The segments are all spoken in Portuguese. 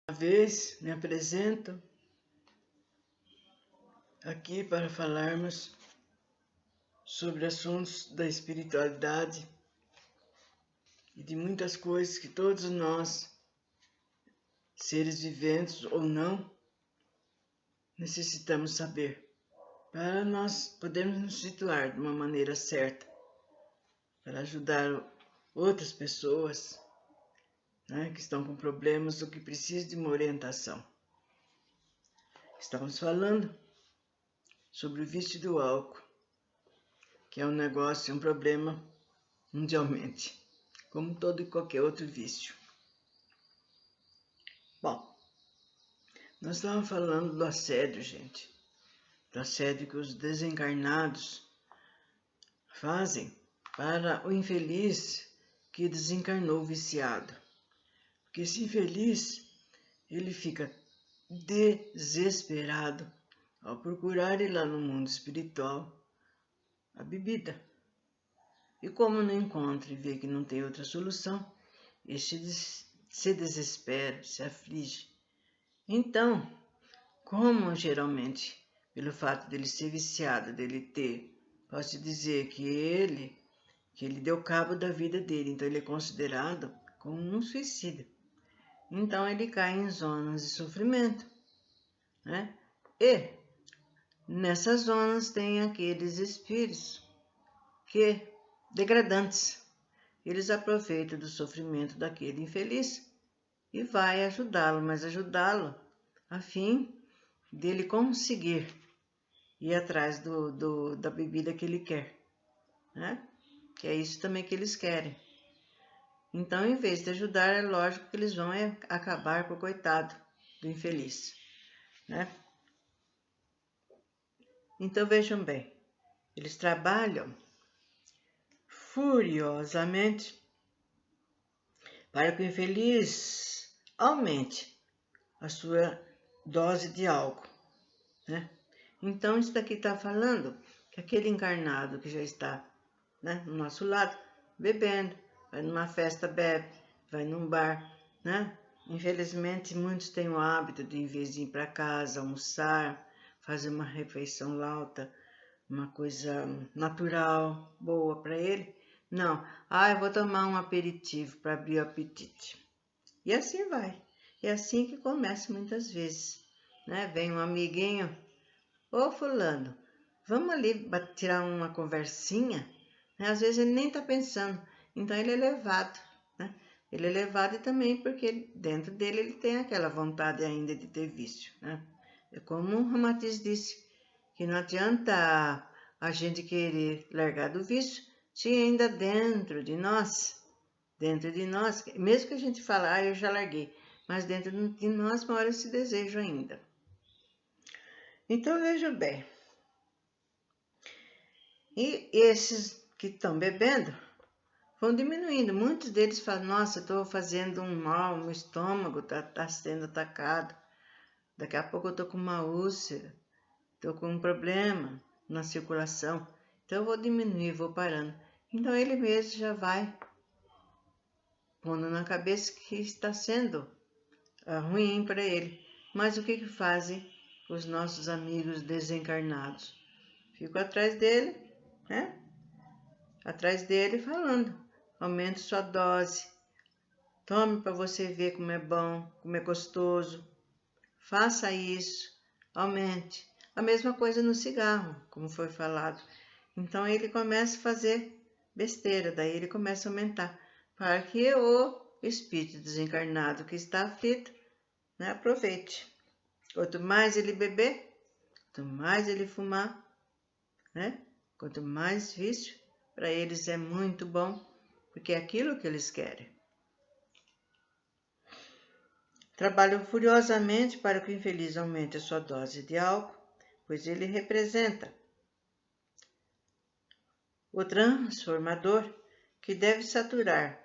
Uma vez me apresento aqui para falarmos sobre assuntos da espiritualidade e de muitas coisas que todos nós, seres viventes ou não, necessitamos saber para nós podermos nos situar de uma maneira certa, para ajudar outras pessoas, que estão com problemas ou que precisam de uma orientação. Estamos falando sobre o vício do álcool, que é um negócio, um problema mundialmente, como todo e qualquer outro vício. Bom, nós estávamos falando do assédio, gente, do assédio que os desencarnados fazem para o infeliz que desencarnou viciado. Porque esse infeliz, ele fica desesperado ao procurar ir lá no mundo espiritual a bebida. E como não encontra e vê que não tem outra solução, este se desespera, se aflige. Então, como geralmente, pelo fato dele ser viciado, posso dizer que ele deu cabo da vida dele, então ele é considerado como um suicida. Então ele cai em zonas de sofrimento, né? E nessas zonas tem aqueles espíritos degradantes. Eles aproveitam do sofrimento daquele infeliz e vai ajudá-lo, mas ajudá-lo a fim dele conseguir ir atrás da bebida que ele quer, né? Que é isso também que eles querem. Então, em vez de ajudar, é lógico que eles vão acabar com o coitado do infeliz, né? Então, vejam bem, eles trabalham furiosamente para que o infeliz aumente a sua dose de álcool, né? Então, isso daqui está falando que aquele encarnado que já está, né, do nosso lado, bebendo, vai numa festa, bebe, vai num bar, né? Infelizmente, muitos têm o hábito de, em vez de ir para casa, almoçar, fazer uma refeição lauta, uma coisa natural, boa para ele. Não, eu vou tomar um aperitivo para abrir o apetite. E assim vai. É assim que começa muitas vezes, né? Vem um amiguinho, ô fulano, vamos ali tirar uma conversinha, né? Às vezes ele nem está pensando, então ele é levado, né? Ele é levado também porque dentro dele ele tem aquela vontade ainda de ter vício, né? É como o Ramatiz disse, que não adianta a gente querer largar do vício se ainda dentro de nós, mesmo que a gente fale, eu já larguei, mas dentro de nós mora esse desejo ainda. Então, veja bem, e esses que estão bebendo vão diminuindo. Muitos deles falam, nossa, estou fazendo um mal, meu estômago está sendo atacado, daqui a pouco eu estou com uma úlcera, estou com um problema na circulação, então eu vou diminuir, vou parando. Então ele mesmo já vai pondo na cabeça que está sendo ruim para ele. Mas o que fazem os nossos amigos desencarnados? Ficam atrás dele, né? Atrás dele falando, aumente sua dose, tome para você ver como é bom, como é gostoso, faça isso, aumente. A mesma coisa no cigarro, como foi falado. Então ele começa a fazer besteira, daí ele começa a aumentar, para que o espírito desencarnado que está aflito, né, aproveite. Quanto mais ele beber, quanto mais ele fumar, né, quanto mais vício, para eles é muito bom, porque é aquilo que eles querem. Trabalham furiosamente para que o infeliz aumente a sua dose de álcool, pois ele representa o transformador que deve saturar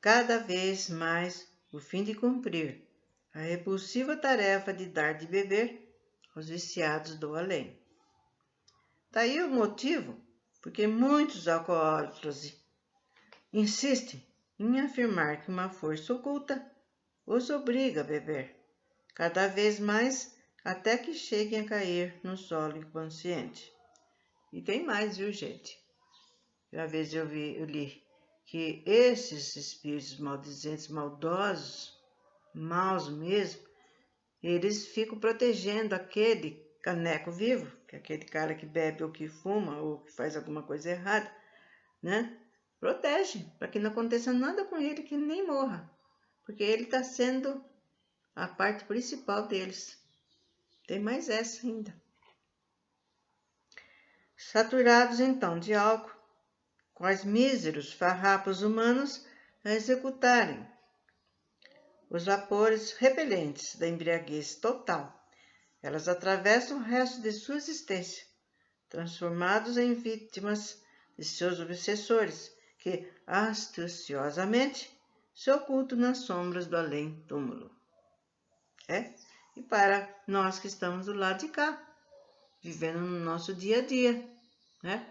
cada vez mais o fim de cumprir a repulsiva tarefa de dar de beber aos viciados do além. Daí o motivo porque muitos alcoólatras insistem em afirmar que uma força oculta os obriga a beber. cada vez mais até que cheguem a cair no solo inconsciente. E tem mais, viu, gente? Uma vez eu li que esses espíritos maldizentes, maldosos, maus mesmo, eles ficam protegendo aquele caneco vivo, que é aquele cara que bebe ou que fuma ou que faz alguma coisa errada, né? Protege, para que não aconteça nada com ele, que ele nem morra, porque ele está sendo a parte principal deles. Tem mais essa ainda. Saturados então de álcool, quais míseros farrapos humanos a executarem os vapores repelentes da embriaguez total. Elas atravessam o resto de sua existência, transformados em vítimas de seus obsessores, que astuciosamente se ocultam nas sombras do além-túmulo. E para nós que estamos do lado de cá, vivendo no nosso dia a dia, né?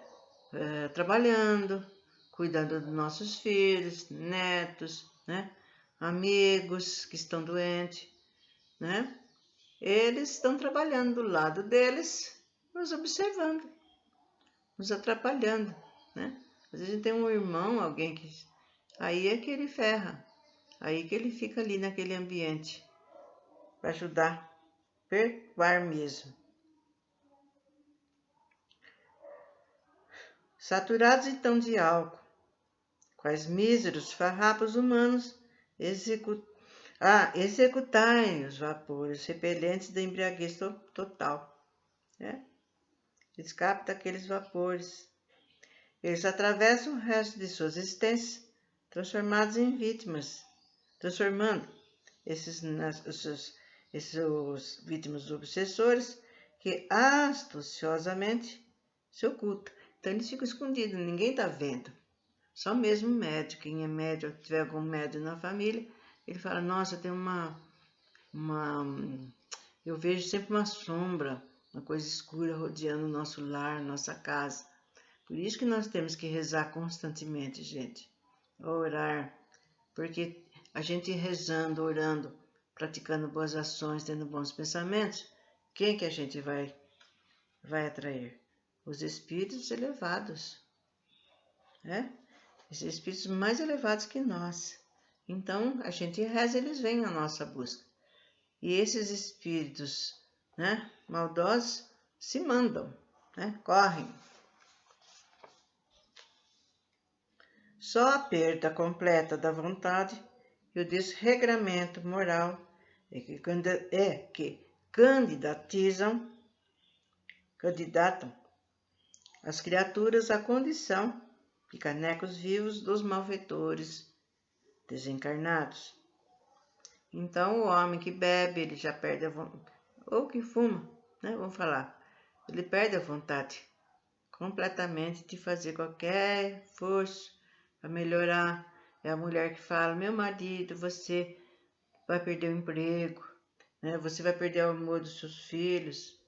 Trabalhando, cuidando dos nossos filhos, netos, né? Amigos que estão doentes, né? Eles estão trabalhando do lado deles, nos observando, nos atrapalhando, né? Às vezes a gente tem um irmão, alguém que... Aí é que ele ferra, aí que ele fica ali naquele ambiente, para ajudar, perdoar mesmo. Saturados então de álcool, quais míseros farrapos humanos executarem os vapores repelentes da embriaguez total. Né? Eles captam aqueles vapores. Eles atravessam o resto de suas existências, transformados em vítimas, transformando esses vítimas obsessores que astuciosamente se ocultam. Então eles ficam escondidos, ninguém está vendo. Só mesmo o médium, quem é médium, tiver algum médium na família, ele fala, nossa, tem eu vejo sempre uma sombra, uma coisa escura rodeando o nosso lar, nossa casa. Por isso que nós temos que rezar constantemente, gente. Orar, porque a gente rezando, orando, praticando boas ações, tendo bons pensamentos, quem que a gente vai atrair? Os espíritos elevados, né? Esses espíritos mais elevados que nós. Então, a gente reza, eles vêm à nossa busca. E esses espíritos, né, maldosos se mandam, né, correm. Só a perda completa da vontade e o desregramento moral é que candidatam as criaturas à condição de canecos vivos dos malfeitores desencarnados. Então, o homem que bebe, ele já perde a vontade, ou que fuma, né? Vamos falar, ele perde a vontade completamente de fazer qualquer esforço para melhorar. É a mulher que fala, meu marido, você vai perder o emprego, né? Você vai perder o amor dos seus filhos,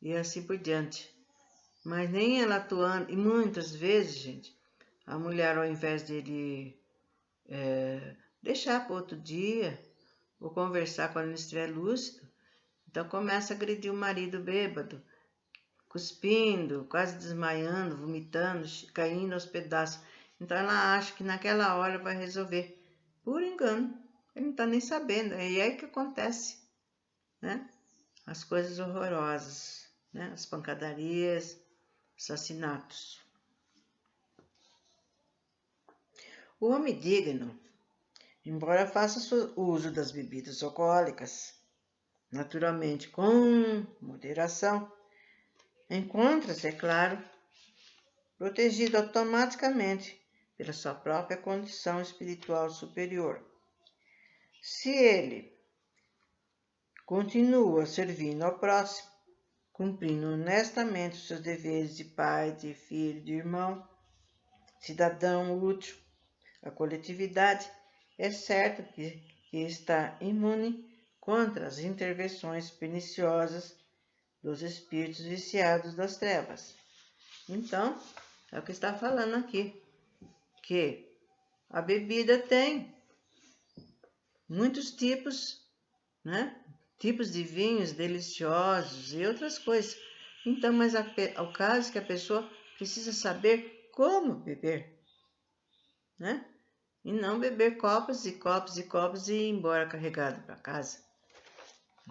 e assim por diante. Mas nem ela atuando, e muitas vezes, gente, a mulher, ao invés dele deixar para outro dia, ou conversar quando ele estiver lúcido, então começa a agredir o marido bêbado, cuspindo, quase desmaiando, vomitando, caindo aos pedaços. Então ela acha que naquela hora vai resolver, por engano. Ele não está nem sabendo. E aí que acontece, né? As coisas horrorosas, né? As pancadarias, assassinatos. O homem digno, embora faça uso das bebidas alcoólicas, naturalmente com moderação, encontra-se, é claro, protegido automaticamente pela sua própria condição espiritual superior. Se ele continua servindo ao próximo, cumprindo honestamente os seus deveres de pai, de filho, de irmão, cidadão útil à coletividade, é certo que está imune contra as intervenções perniciosas dos espíritos viciados das trevas. Então, é o que está falando aqui, que a bebida tem muitos tipos, né? tipos de vinhos deliciosos e outras coisas. Então, mas o caso é que a pessoa precisa saber como beber, né? E não beber copos e copos e copos e ir embora carregado para casa.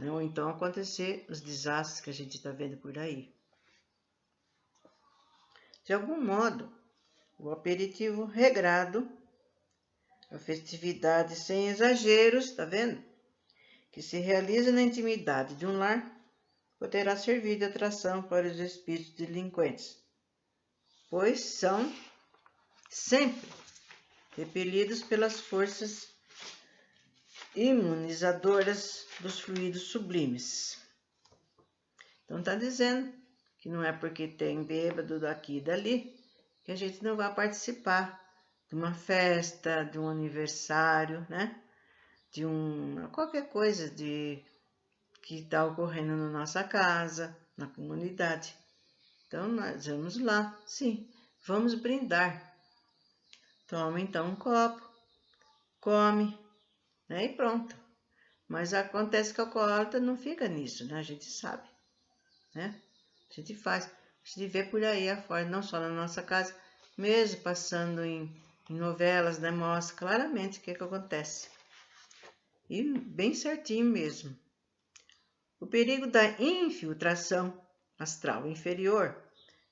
Ou então acontecer os desastres que a gente está vendo por aí. De algum modo, o aperitivo regrado, a festividade sem exageros, tá vendo? Que se realiza na intimidade de um lar, poderá servir de atração para os espíritos delinquentes, pois são sempre repelidos pelas forças imunizadoras dos fluidos sublimes. Então está dizendo que não é porque tem bêbado daqui e dali que a gente não vai participar de uma festa, de um aniversário, né? De qualquer coisa que está ocorrendo na nossa casa, na comunidade. Então nós vamos lá, sim, vamos brindar. Toma então um copo, come, né? E pronto. Mas acontece que o alcoólatra não fica nisso, né? A gente sabe, né? A gente faz, a gente vê por aí afora, não só na nossa casa, mesmo passando em novelas, né? Mostra claramente o que acontece. E bem certinho mesmo. O perigo da infiltração astral inferior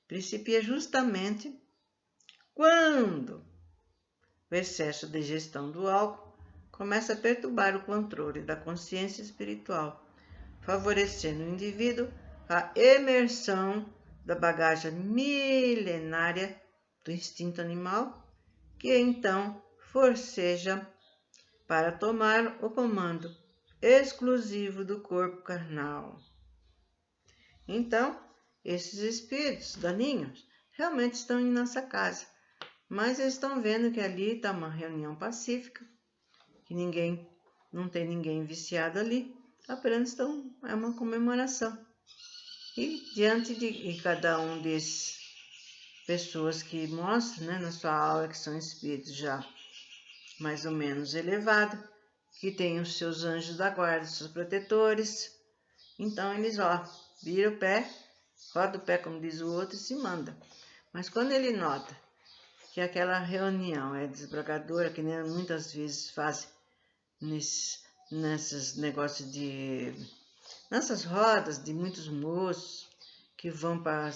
principia justamente quando o excesso de ingestão do álcool começa a perturbar o controle da consciência espiritual, favorecendo o indivíduo a emersão da bagagem milenária do instinto animal, que então forceja para tomar o comando exclusivo do corpo carnal. Então, esses espíritos daninhos realmente estão em nossa casa, mas eles estão vendo que ali está uma reunião pacífica, que não tem ninguém viciado ali, apenas é uma comemoração. E diante de cada um desses pessoas que mostram, né, na sua aula que são espíritos já mais ou menos elevados, que têm os seus anjos da guarda, seus protetores, então eles, viram o pé, roda o pé, como diz o outro, e se manda. Mas quando ele nota que aquela reunião é desbragadora, que nem muitas vezes fazem nessas negócios nessas rodas de muitos moços que vão para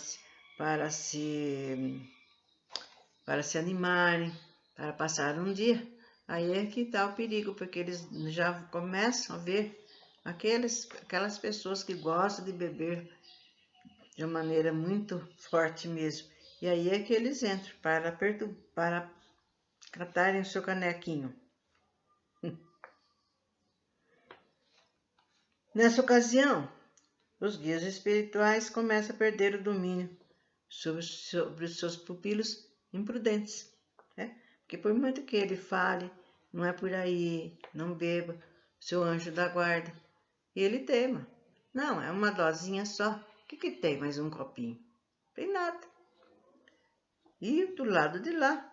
se animarem, para passar um dia, aí é que está o perigo, porque eles já começam a ver aquelas pessoas que gostam de beber de uma maneira muito forte mesmo. E aí é que eles entram para catarem o seu canequinho. Nessa ocasião, os guias espirituais começam a perder o domínio sobre os seus pupilos imprudentes, né? Porque por muito que ele fale, não é por aí, não beba, seu anjo da guarda, e ele teima. Não, é uma dosinha só. O que tem mais um copinho? Tem nada. E do lado de lá,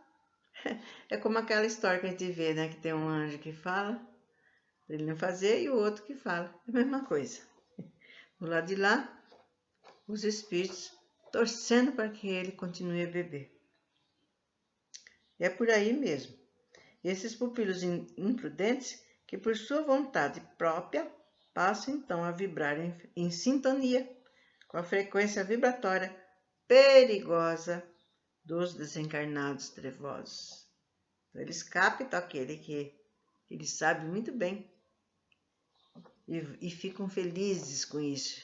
é como aquela história que a gente vê, né? Que tem um anjo que fala, para ele não fazer, e o outro que fala. É a mesma coisa. Do lado de lá, os espíritos torcendo para que ele continue a beber. É por aí mesmo. Esses pupilos imprudentes, que por sua vontade própria, passam então a vibrar em sintonia com a frequência vibratória perigosa dos desencarnados trevosos. Então, eles captam aquele que eles sabem muito bem e ficam felizes com isso.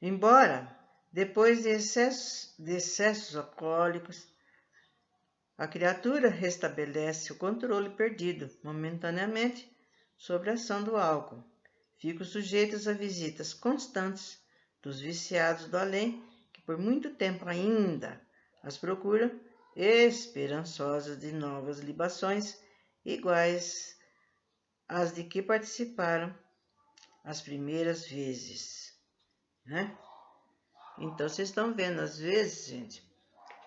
Embora, depois de excessos alcoólicos, a criatura restabelece o controle perdido momentaneamente sobre a ação do álcool. Ficam sujeitos a visitas constantes dos viciados do além, que por muito tempo ainda as procuram, esperançosos de novas libações iguais às de que participaram as primeiras vezes, né? Então, vocês estão vendo, às vezes, gente,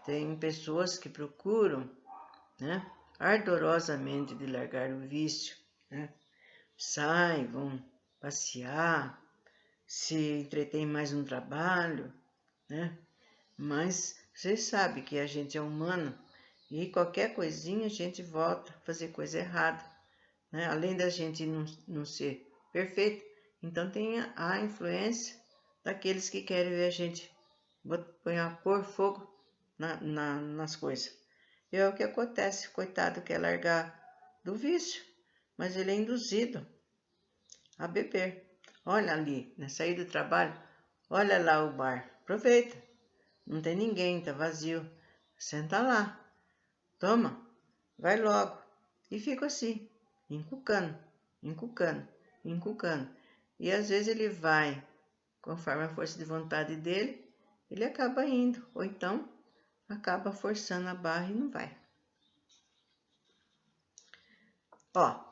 tem pessoas que procuram, né, ardorosamente de largar o vício, né? saem, vão passear, se entretêm mais no trabalho, né? Mas você sabe que a gente é humano e qualquer coisinha a gente volta a fazer coisa errada, né? Além da gente não ser perfeito, então tem a influência daqueles que querem ver a gente pôr fogo nas coisas. E é o que acontece, coitado quer largar do vício, mas ele é induzido a beber. Olha ali, na saída do trabalho, olha lá o bar, aproveita, não tem ninguém, tá vazio, senta lá, toma, vai logo. E fica assim, encucando, encucando, encucando. E às vezes ele vai, conforme a força de vontade dele, ele acaba indo, ou então acaba forçando a barra e não vai. Ó,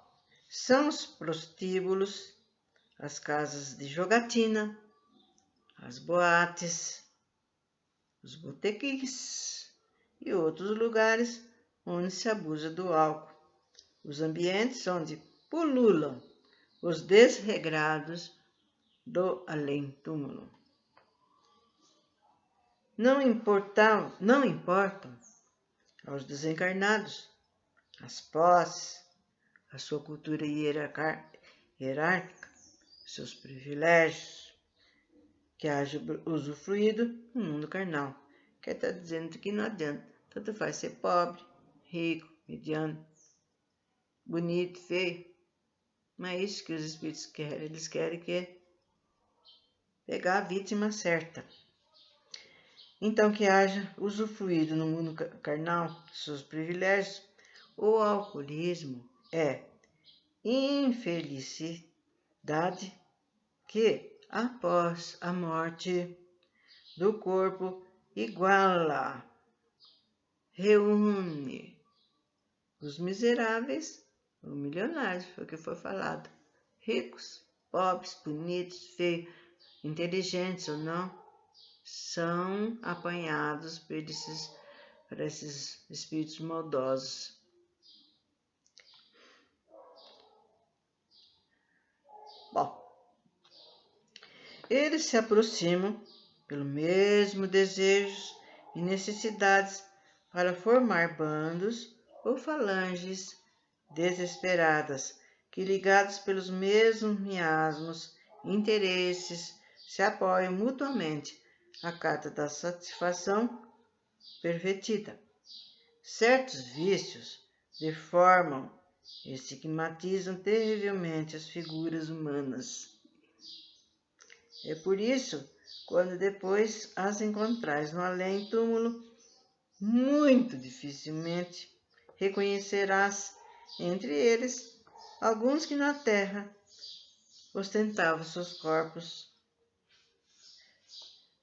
são os prostíbulos, as casas de jogatina, as boates, os botequins e outros lugares onde se abusa do álcool. Os ambientes onde pululam os desregrados do além-túmulo. Não importam aos desencarnados as posses, a sua cultura hierárquica, seus privilégios, que haja usufruído no mundo carnal. Quer estar dizendo que não adianta, tanto faz ser pobre, rico, mediano, bonito, feio. Não é isso que os espíritos querem, eles querem pegar a vítima certa. Então, que haja usufruído no mundo carnal de seus privilégios. O alcoolismo é infelicidade que, após a morte do corpo, iguala, reúne os miseráveis ou milionários, foi o que foi falado, ricos, pobres, bonitos, feios, inteligentes ou não, são apanhados por esses espíritos maldosos. Bom, eles se aproximam pelo mesmo desejos e necessidades para formar bandos ou falanges desesperadas que, ligados pelos mesmos miasmos e interesses, se apoiam mutuamente à cata da satisfação pervertida. Certos vícios deformam e estigmatizam terrivelmente as figuras humanas. É por isso, quando depois as encontrais no além-túmulo, muito dificilmente reconhecerás entre eles alguns que na terra ostentavam seus corpos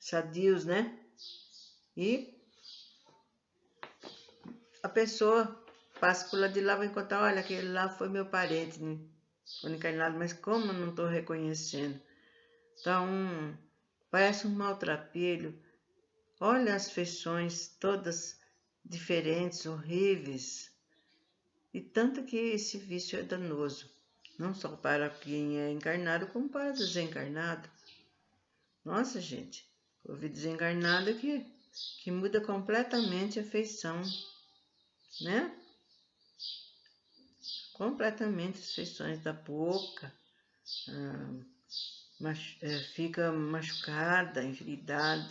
sadios, né? E a pessoa passa por lá de lá, vai encontrar, olha, aquele lá foi meu parente, né? Foi encarnado, mas como eu não estou reconhecendo? Então, parece um maltrapilho. Olha as feições todas diferentes, horríveis. E tanto que esse vício é danoso, não só para quem é encarnado, como para o desencarnado. Nossa, gente, houve desencarnado que muda completamente a feição, né? Completamente as feições da boca, fica machucada, enferidada,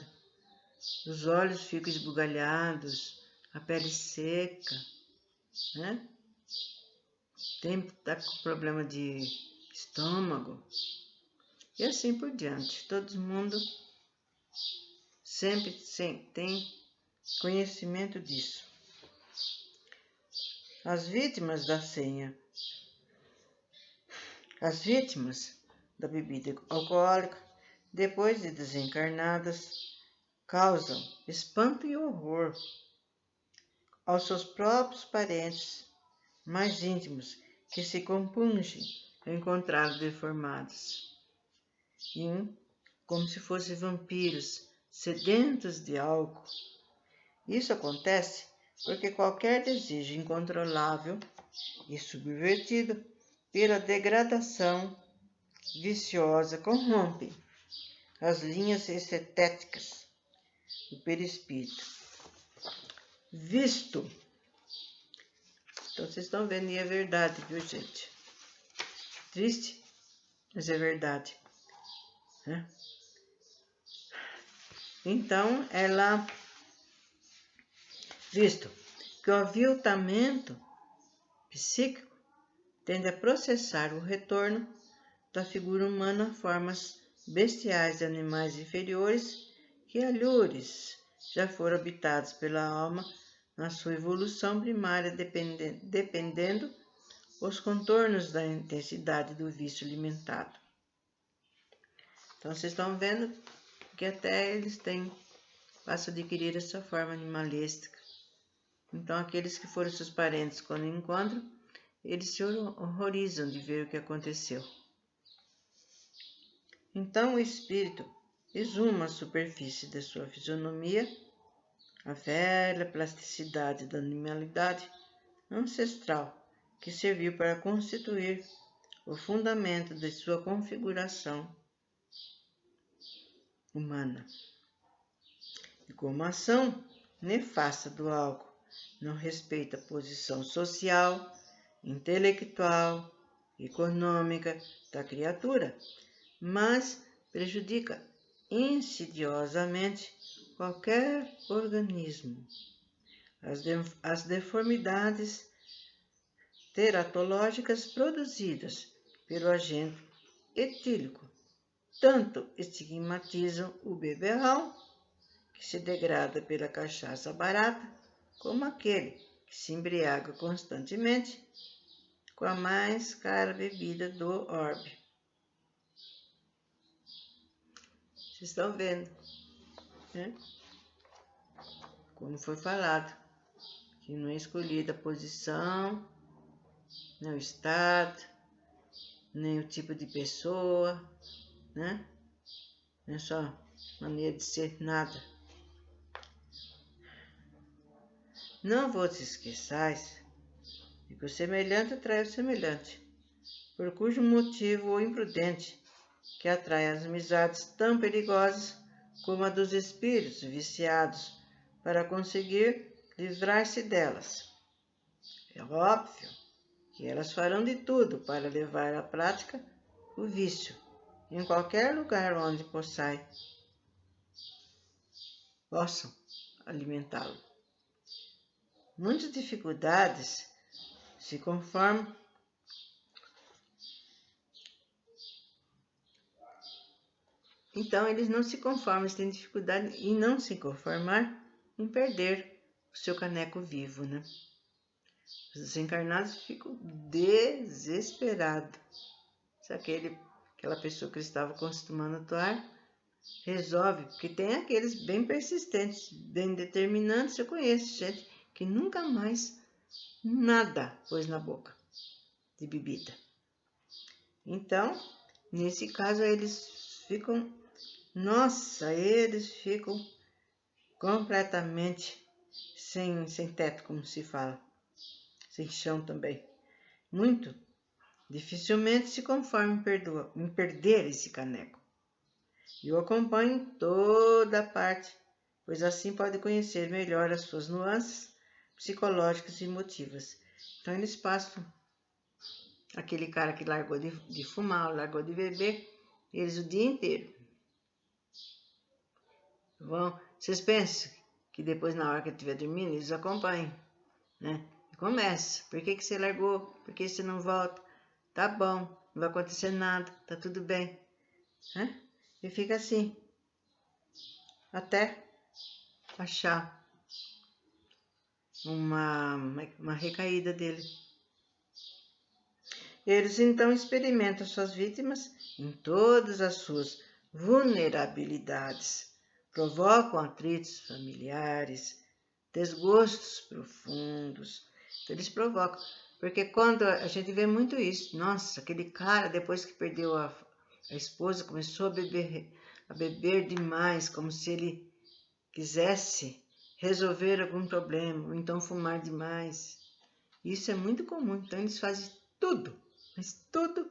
os olhos ficam esbugalhados, a pele seca, né? Tá com problema de estômago e assim por diante. Todo mundo sempre tem conhecimento disso. As vítimas da senha, as vítimas da bebida alcoólica, depois de desencarnadas, causam espanto e horror aos seus próprios parentes mais íntimos, que se compungem ao encontrá-los deformados, como se fossem vampiros sedentos de álcool. Isso acontece porque qualquer desejo incontrolável e subvertido pela degradação viciosa, corrompe as linhas estéticas do perispírito. Visto. Então, vocês estão vendo, e é verdade, viu, gente? Triste, mas é verdade. Né? Então, ela... Visto que o aviltamento psíquico tende a processar o retorno da figura humana a formas bestiais de animais inferiores que alhures já foram habitados pela alma na sua evolução primária, dependendo os contornos da intensidade do vício alimentado. Então, vocês estão vendo que até eles passam a adquirir essa forma animalística. Então, aqueles que foram seus parentes, quando encontram, eles se horrorizam de ver o que aconteceu. Então, o espírito exuma a superfície da sua fisionomia, a velha plasticidade da animalidade ancestral, que serviu para constituir o fundamento de sua configuração humana. E como a ação nefasta do álcool não respeita a posição social, intelectual, econômica da criatura, mas prejudica insidiosamente qualquer organismo. As deformidades teratológicas produzidas pelo agente etílico tanto estigmatizam o beberrão, que se degrada pela cachaça barata, como aquele que se embriaga constantemente com a mais cara bebida do orbe. Vocês estão vendo, né? Como foi falado, que não é escolhida a posição, nem o estado, nem o tipo de pessoa, né? Não é só maneira de ser nada. Não vos esqueçais de que o semelhante atrai o semelhante, por cujo motivo o imprudente, que atrai as amizades tão perigosas como a dos espíritos viciados, para conseguir livrar-se delas. É óbvio que elas farão de tudo para levar à prática o vício, em qualquer lugar onde possam alimentá-lo. Muitas dificuldades se conformam Então, eles não se conformam, eles têm dificuldade em não se conformar em perder o seu caneco vivo, né? Os desencarnados ficam desesperados. Se aquela pessoa que eles estavam acostumando a atuar resolve, porque tem aqueles bem persistentes, bem determinantes. Eu conheço gente que nunca mais nada pôs na boca de bebida. Então, nesse caso, eles ficam completamente sem teto, como se fala, sem chão também. Muito dificilmente se conformam em perder esse caneco. E o acompanho em toda parte, pois assim pode conhecer melhor as suas nuances psicológicas e emotivas. Então eles passam, aquele cara que largou de fumar, largou de beber, eles o dia inteiro. Vocês pensam que depois, na hora que eu estiver dormindo, eles acompanham, né? E começa. Por que você largou? Por que você não volta? Tá bom, não vai acontecer nada, tá tudo bem. Né? E fica assim, até achar uma recaída dele. Eles então experimentam suas vítimas em todas as suas vulnerabilidades. Provocam atritos familiares, desgostos profundos. Então, eles provocam. Porque quando a gente vê muito isso, nossa, aquele cara, depois que perdeu a esposa, começou a beber demais, como se ele quisesse resolver algum problema, ou então fumar demais. Isso é muito comum, então eles fazem tudo mas tudo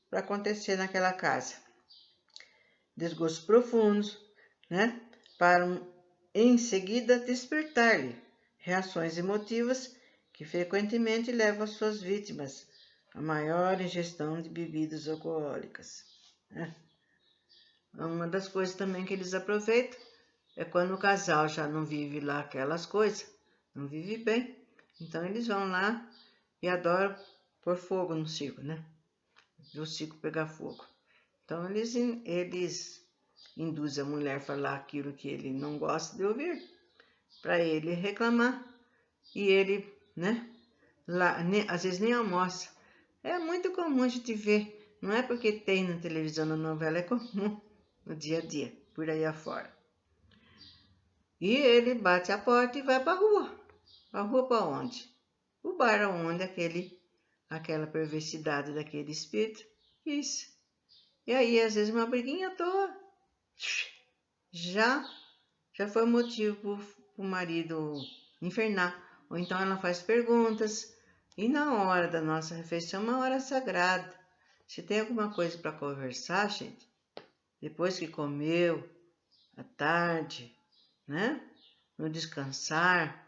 para acontecer naquela casa. Desgostos profundos, né? Para em seguida despertar-lhe reações emotivas que frequentemente levam as suas vítimas a maior ingestão de bebidas alcoólicas, né? Uma das coisas também que eles aproveitam é quando o casal já não vive lá aquelas coisas, não vive bem, então eles vão lá e adoram pôr fogo no circo, né? Ver o circo pegar fogo. Então eles induzem a mulher a falar aquilo que ele não gosta de ouvir, para ele reclamar, e ele, né, lá, às vezes nem almoça. É muito comum a gente ver, não é porque tem na televisão, na novela, é comum no dia a dia, por aí afora. E ele bate a porta e vai para a rua. A rua para onde? O bar onde aquela perversidade daquele espírito. Isso. E aí, às vezes, uma briguinha à toa. Já foi motivo para o marido infernar. Ou então ela faz perguntas. E na hora da nossa refeição, uma hora sagrada. Se tem alguma coisa para conversar, gente, depois que comeu, à tarde, né? No descansar.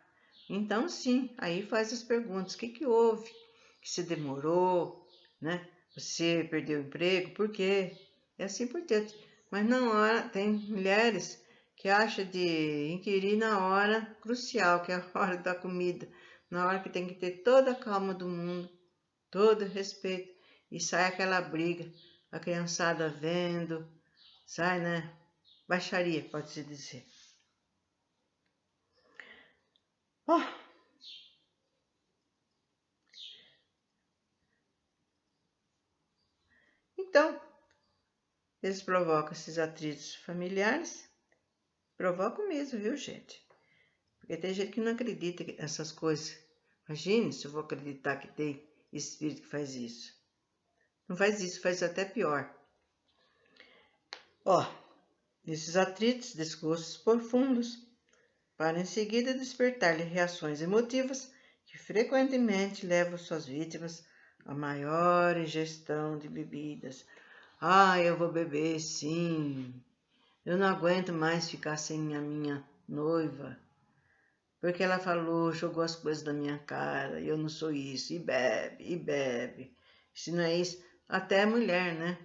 Então, sim, aí faz as perguntas. O que houve? Que você demorou, né? Você perdeu o emprego? Por quê? E assim por diante. Mas na hora, tem mulheres que acham de inquirir na hora crucial, que é a hora da comida. Na hora que tem que ter toda a calma do mundo, todo o respeito. E sai aquela briga, a criançada vendo, sai, né? Baixaria, pode-se dizer. Oh, então, eles provocam esses atritos familiares. Provocam mesmo, viu, gente? Porque tem gente que não acredita nessas coisas. Imagine se eu vou acreditar que tem espírito que faz isso. Não faz isso, faz até pior. Ó, esses atritos, desgostos profundos, para em seguida despertar-lhe reações emotivas que frequentemente levam suas vítimas a maior ingestão de bebidas. Ah, eu vou beber, sim. Eu não aguento mais ficar sem a minha noiva, porque ela falou, jogou as coisas na minha cara, e eu não sou isso, e bebe, e bebe. Se não é isso, até a mulher, né?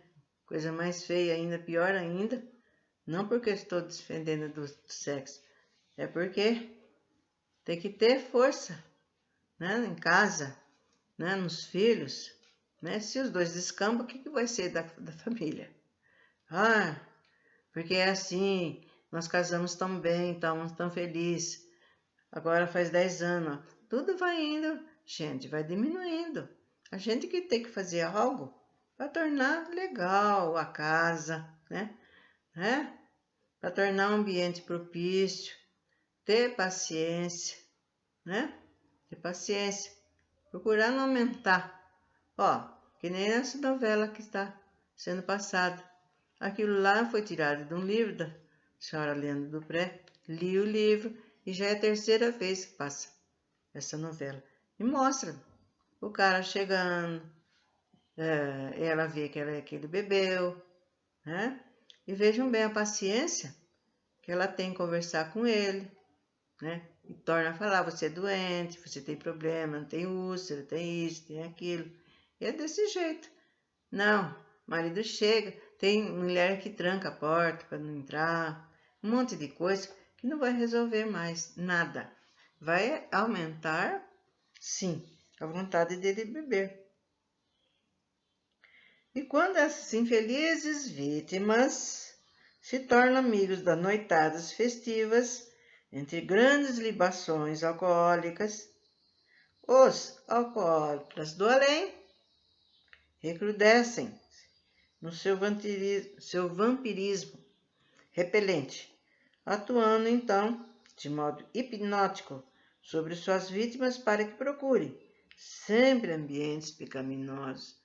Coisa mais feia ainda, pior ainda, não porque estou defendendo do sexo, é porque tem que ter força, né? Em casa, né? Nos filhos, né? Se os dois descambam, o que vai ser da família? Ah, porque é assim, nós casamos tão bem, estamos tão felizes. Agora faz 10 anos, tudo vai indo, gente, vai diminuindo. A gente que tem que fazer algo para tornar legal a casa, né? Para tornar um ambiente propício, ter paciência, né? Ter paciência, procurar não aumentar. Ó, que nem essa novela que está sendo passada. Aquilo lá foi tirado de um livro da senhora Leandro Dupré. Li o livro e já é a terceira vez que passa essa novela. E mostra o cara chegando, ela vê que ele bebeu, né? E vejam bem a paciência que ela tem em conversar com ele, né? E torna a falar, você é doente, você tem problema, não tem úlcera, tem isso, tem aquilo. E é desse jeito. Não, o marido chega, tem mulher que tranca a porta para não entrar, um monte de coisa que não vai resolver mais nada. Vai aumentar, sim, a vontade dele beber. E quando essas infelizes vítimas se tornam amigos das noitadas festivas, entre grandes libações alcoólicas, os alcoólatras do além recrudescem no seu vampirismo repelente, atuando então de modo hipnótico sobre suas vítimas para que procurem sempre ambientes pecaminosos.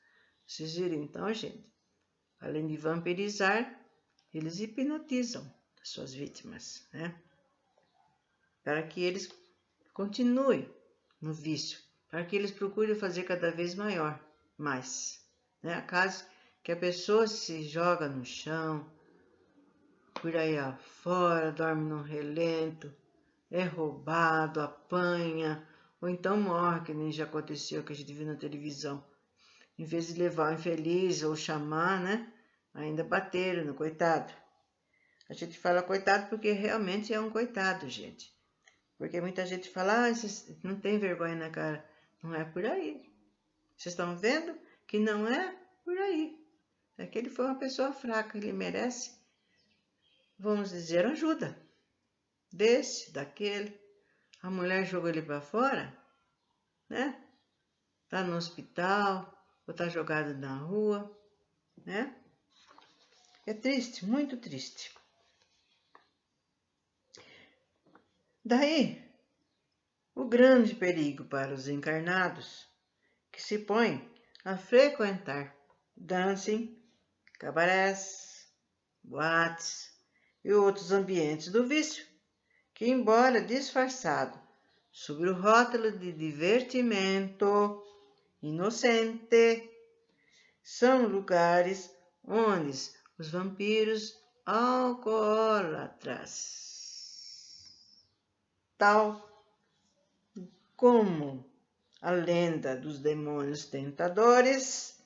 Vocês viram então, gente? Além de vampirizar, eles hipnotizam as suas vítimas, né? Para que eles continuem no vício, para que eles procurem fazer cada vez maior, mais, né? A casa que a pessoa se joga no chão, por aí afora, dorme num relento, é roubado, apanha, ou então morre, que nem já aconteceu, que a gente viu na televisão. Em vez de levar o infeliz ou chamar, né? Ainda bateram no coitado. A gente fala coitado porque realmente é um coitado, gente. Porque muita gente fala, vocês não tem vergonha na cara. Não é por aí. Vocês estão vendo que não é por aí. É que ele foi uma pessoa fraca, ele merece, vamos dizer, ajuda. Desse, daquele. A mulher jogou ele para fora, né? Tá no hospital, ou tá jogado na rua, né? É triste, muito triste. Daí, o grande perigo para os encarnados que se põem a frequentar dancing, cabarés, boates e outros ambientes do vício, que, embora disfarçado sob o rótulo de divertimento inocente, são lugares onde os vampiros alcoólatras, tal como a lenda dos demônios tentadores,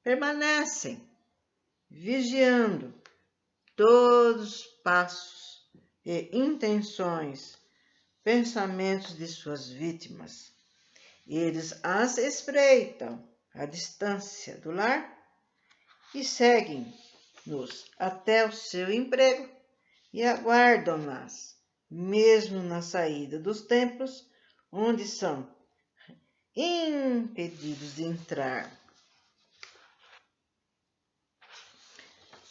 permanecem vigiando todos os passos e intenções, pensamentos de suas vítimas. Eles as espreitam à distância do lar e seguem-nos até o seu emprego e aguardam-nas, mesmo na saída dos templos, onde são impedidos de entrar.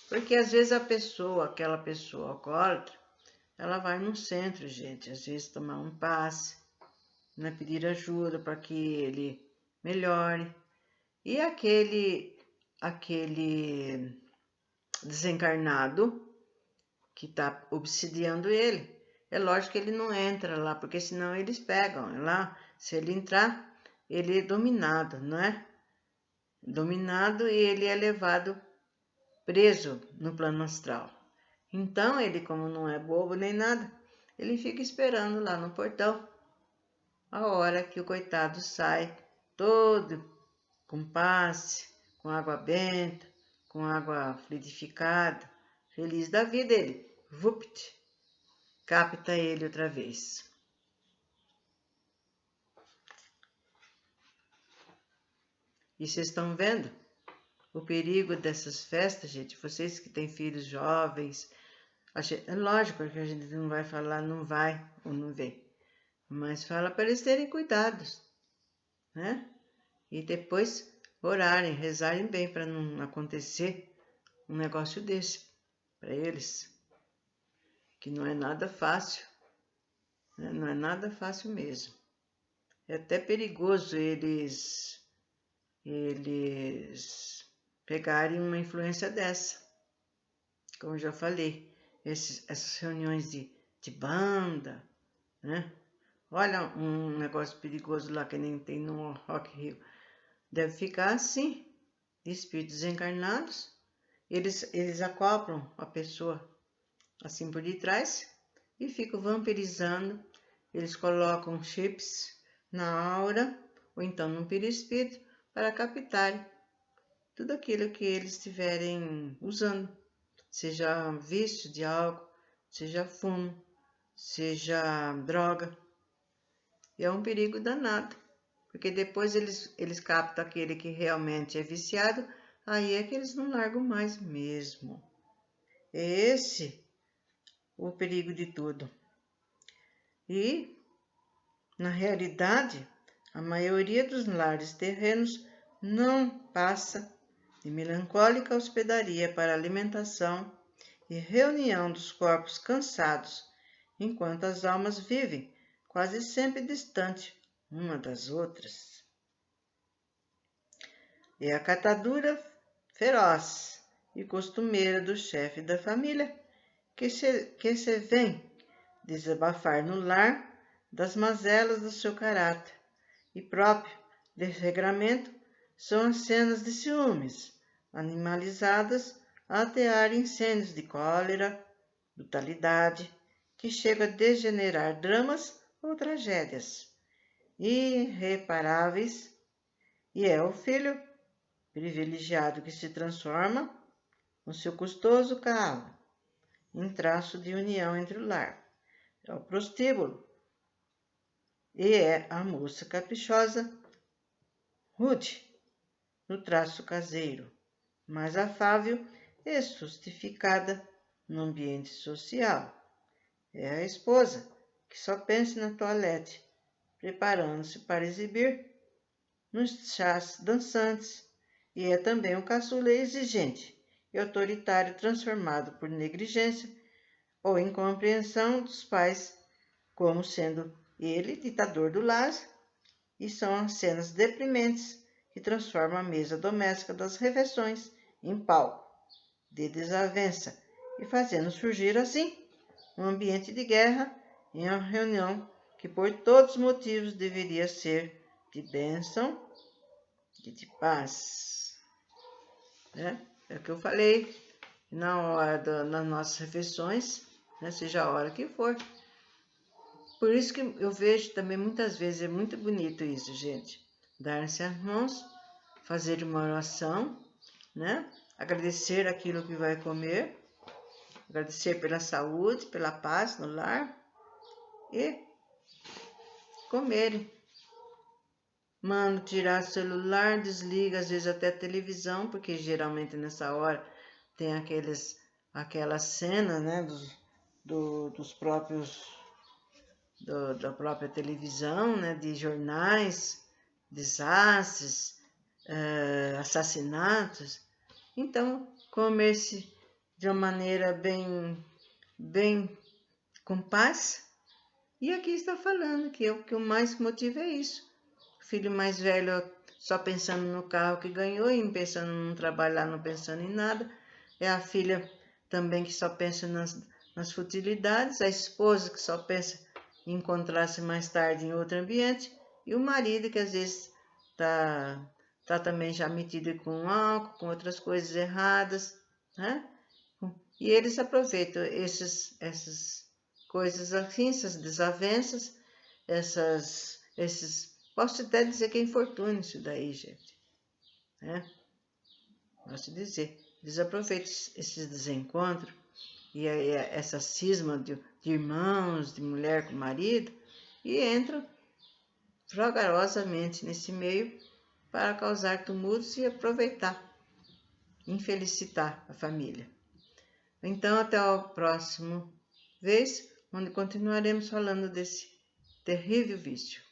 Porque às vezes aquela pessoa alcoólatra, ela vai no centro, gente, às vezes tomar um passe, né, pedir ajuda para que ele melhore. E aquele desencarnado que está obsidiando ele, é lógico que ele não entra lá, porque senão eles pegam lá. Se ele entrar, ele é dominado, não é? Dominado, e ele é levado preso no plano astral. Então, ele, como não é bobo nem nada, ele fica esperando lá no portão a hora que o coitado sai todo com passe, com água benta, com água fluidificada, feliz da vida. Ele, vupt, capta ele outra vez. E vocês estão vendo o perigo dessas festas, gente? Vocês que têm filhos jovens, é lógico que a gente não vai falar não vai ou não vem, mas fala para eles terem cuidados, né? E depois orarem, rezarem bem para não acontecer um negócio desse para eles, que não é nada fácil, né? Não é nada fácil mesmo. É até perigoso eles pegarem uma influência dessa. Como eu já falei, essas reuniões de banda, né? Olha um negócio perigoso lá que nem tem no Rock Rio. Deve ficar assim, espíritos encarnados, eles acoplam a pessoa assim por detrás e ficam vampirizando. Eles colocam chips na aura ou então no perispírito para captarem tudo aquilo que eles estiverem usando, seja vício de álcool, seja fumo, seja droga. E é um perigo danado, porque depois eles captam aquele que realmente é viciado, aí é que eles não largam mais mesmo. É esse o perigo de tudo. E, na realidade, a maioria dos lares terrenos não passa de melancólica hospedaria para alimentação e reunião dos corpos cansados, enquanto as almas vivem quase sempre distante uma das outras. É a catadura feroz e costumeira do chefe da família que se vem desabafar no lar das mazelas do seu caráter e próprio desregramento são as cenas de ciúmes, animalizadas a atear incêndios de cólera, brutalidade, que chegam a degenerar dramas ou tragédias irreparáveis, e é o filho privilegiado que se transforma, no seu custoso calo, em traço de união entre o lar. É o prostíbulo, e é a moça caprichosa, rude, no traço caseiro, mais afável e justificada no ambiente social. É a esposa, que só pensa na toilette, preparando-se para exibir nos chás dançantes, e é também um caçula exigente e autoritário transformado por negligência ou incompreensão dos pais, como sendo ele ditador do lar, e são as cenas deprimentes que transformam a mesa doméstica das refeições em palco de desavença e fazendo surgir assim um ambiente de guerra em uma reunião que por todos os motivos deveria ser de bênção e de paz. É o que eu falei na hora das nossas refeições, seja a hora que for. Por isso que eu vejo também muitas vezes, é muito bonito isso, gente. Dar-se as mãos, fazer uma oração, agradecer aquilo que vai comer, agradecer pela saúde, pela paz no lar e comerem. Mano, tirar o celular, desliga às vezes até a televisão, porque geralmente nessa hora tem aquela cena, dos próprios da própria televisão, de jornais, desastres, assassinatos. Então, comer-se de uma maneira bem com paz. E aqui está falando que o que mais motiva é isso. O filho mais velho só pensando no carro que ganhou e pensando no trabalho lá, não pensando em nada. É a filha também que só pensa nas futilidades, a esposa que só pensa em encontrar-se mais tarde em outro ambiente, e o marido que às vezes tá também já metido com álcool, com outras coisas erradas, E eles aproveitam essas coisas assim, essas desavenças, posso até dizer que é infortúnio isso daí, gente, Posso dizer, eles aproveitam esses desencontros e essa cisma de irmãos, de mulher com marido, e entram vagarosamente nesse meio para causar tumultos e aproveitar, infelicitar a família. Então, até o próximo vez, onde continuaremos falando desse terrível vício.